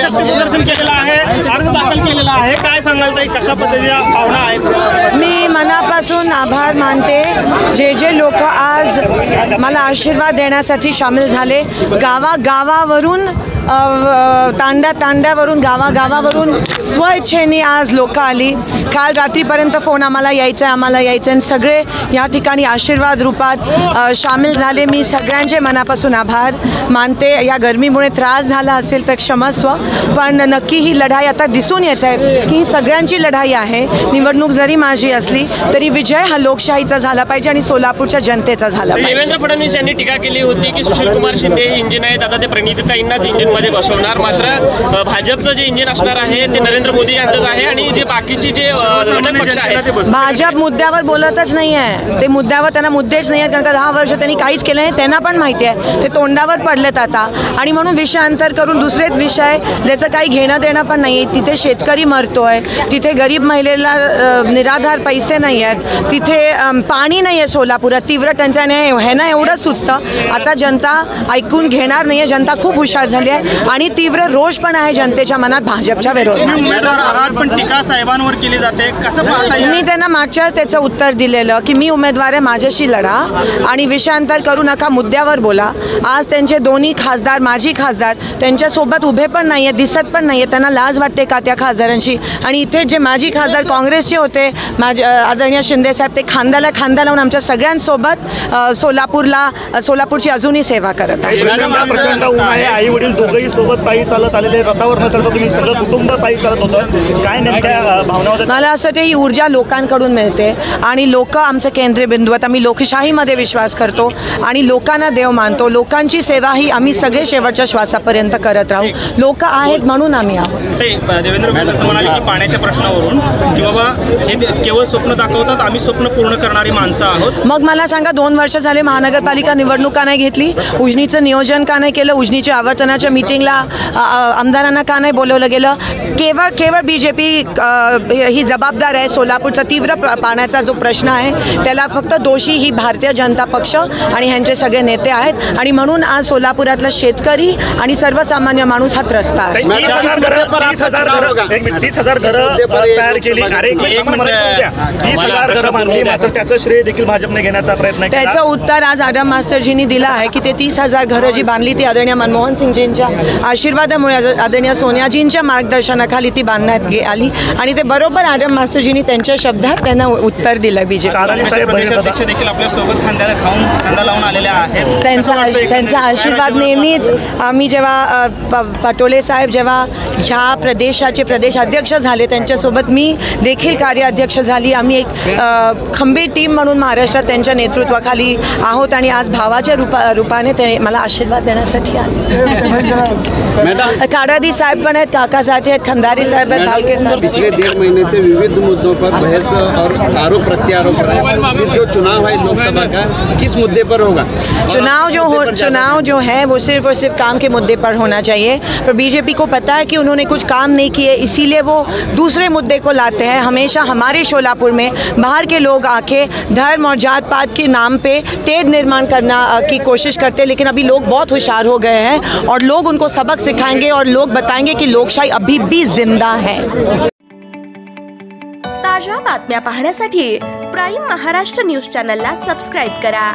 शक्ती प्रदर्शन केलेलं आहे, अर्ज दाखल केलेला आहे, काय सांगाल ताई, कशा पद्धतीच्या भावना आहेत? मी मनापासून आभार मानते जे लोक आज मला आशीर्वाद देण्यासाठी सामील झाले. गावागावावरून तांड्यावरून गावागावावरून स्वइच्छेने आज लोक आली. काल रात्रीपर्यंत फोन आम्हाला यायचं आणि सगळे या ठिकाणी आशीर्वाद रूपात सामील झाले. मी सगळ्यांचे मनापासून आभार मानते. या गरमीमुळे त्रास झाला असेल तर क्षमस्व, पण नक्की ही लढाई आता दिसून येत आहे की ही सगळ्यांची लढाई आहे. निवडणूक जरी माझी असली तरी विजय हा लोकशाहीचा झाला पाहिजे आणि सोलापूरच्या जनतेचा झाला पाहिजे. देवेंद्र फडणवीस यांनी टीका केली होती की सुशीलकुमार शिंदे हे इंजिन आहेत, आता ते प्रणितीताईंनाच इंजिनमध्ये बसवणार. मात्र भाजपचं जे इंजिन असणार आहे ते नरेंद्र मोदी यांचंच आहे आणि जे बाकीचे जे घटक पक्ष आहेत भाजप मुद्द्यावर बोलतच नाही आहे. ते मुद्द्यावर त्यांना मुद्देच नाही आहेत, कारण का 10 वर्ष त्यांनी काहीच केलं नाही. त्यांना पण माहिती आहे ते तोंडावर पडलेत आता, आणि म्हणून विषयांतर करून दुसरेच विषय ज्याचं काही घेणं देणं पण नाही. तिथे शेतकरी मरतोय, तिथे गरीब महिलेला निराधार पैसे नाही आहेत, तिथे पाणी नाही आहे, सोलापुरात तीव्र टंचाई आहे, ह्यांना एवढं सुचतं. आता जनता ऐकून घेणार नाही आहे. जनता खूप हुशार झाली आहे आणि तीव्र रोष पण आहे जनतेच्या मनात भाजपच्या विरोधात. उमेदवार आहात पण टीका साहेबांवर केली जाते, कसं पाहता? मी त्यांना मागच्याच त्याचं उत्तर दिलेलं की मी उमेदवार आहे, माझ्याशी लढा आणि विषयांतर करू नका, मुद्द्यावर बोला. आज त्यांचे दोन्ही खासदार, माजी खासदार त्यांच्यासोबत उभे पण नाही आहेत, दिसत पण नाही आहेत. त्यांना लाज वाटते का त्या खासदारांची? आणि इथे जे माजी खासदार काँग्रेसचे होते, माझे आदरणीय शिंदेसाहेब, ते खांद्याला खांदा लावून आमच्या सगळ्यांसोबत सोलापूरची अजूनही सेवा करत आहेत. आई वडील दोघंही सोबत पायी चालत आलेले, रथावर न चढता तुम्ही सगळं कुटुंब पायी चालत होतं, काय नेमक्या भावना होत्या? मला असं वाटतं ही ऊर्जा लोकांकडून मिळते आणि लोक आमचं केंद्रबिंदू आहेत. आम्ही लोकशाहीमध्ये विश्वास करतो आणि लोकांना देव मानतो. लोकांची सेवा ही आम्ही सगळे शेवटच्या श्वासापर्यंत करत राहू. लोक आहेत म्हणून आम्ही आहोत. देवेंद्र फडणवीस म्हणाले की पाण्याच्या प्रश्नावरून की बाबा हे केवळ स्वप्न दाखवतात, आम्ही स्वप्न पूर्ण करणारी माणसं आहोत. मग मला सांगा, 2 वर्ष झाले महानगरपालिका निवडणूक का नाही घेतली? उजनीचं नियोजन का नाही केलं? उजनीच्या आवर्तनाच्या मीटिंगला आमदारांना का नाही बोलवलं गेलं? केवळ BJP ही जबाबदार आहे. सोलापूरचा तीव्र पाण्याचा जो प्रश्न आहे त्याला फक्त दोषी ही भारतीय जनता पक्ष आणि ह्यांचे सगळे नेते आहेत आणि म्हणून आज सोलापुरातला शेतकरी आणि सर्वसामान्य माणूस हा त्रस्त आहे. 30,000 घरं तयार केली, 30,000 घरं बांधली, मात्र त्याचं श्रेय देखील भाजपने घेण्याचा प्रयत्न केला. त्याचं उत्तर आज आडम मास्टरजींनी दिलं आहे की ते 30,000 घरं जी बांधली ती आदरणीय मनमोहन सिंगजींच्या आशीर्वादामुळे, आदरणीय सोनियाजींच्या मार्गदर्शनाखाली ती बांधण्यात आली आणि ते बरोबर आडम मास्टरजींनी त्यांच्या शब्दात त्यांना उत्तर दिलं. प्रदेशाध्यक्ष देखील आपल्या सोबत खांदा लावून आलेले आहेत. त्यांचा आशीर्वाद नेहमीच. आम्ही जेव्हा पटोले साहेब जेव्हा ह्या प्रदेशाचे प्रदेशाध्यक्ष झाले त्यांच्यासोबत मी देखील कार्याध्यक्ष झाली. आम्ही एक खंबीर टीम म्हणून महाराष्ट्रात त्यांच्या नेतृत्वाखाली आहोत आणि आज भावाच्या रूपाने ते मला आशीर्वाद देण्यासाठी आले. काडादी साहेब पण आहेत, काका साठे आहेत, खंदारी साहेब आहेत, भालके साहेब. पिछले 1.5 महीने से विविध मुद्दों पर बहस और आरोप प्रत्यारोप है। जो चुनाव है लोकसभा का, किस मुद्दे पर होगा? चुनाव जो है वो सिर्फ और सिर्फ काम के मुद्दे पर होना चाहिए, पर बीजेपी को पता है कि उन्होंने कुछ काम नहीं किए, इसीलिए वो दूसरे मुद्दे को लाते हैं. हमेशा हमारे शोलापुर में बाहर के लोग आके धर्म और जात पात के नाम पे तेढ़ निर्माण करना की कोशिश करते हैं, लेकिन अभी लोग बहुत होशियार हो गए हैं और लोग उनको सबक सिखाएंगे और लोग बताएंगे कि लोकशाही अभी भी जिंदा है. ताज्या बातम्या पाहण्यासाठी प्राइम महाराष्ट्र न्यूज चॅनलला सबस्क्राइब करा.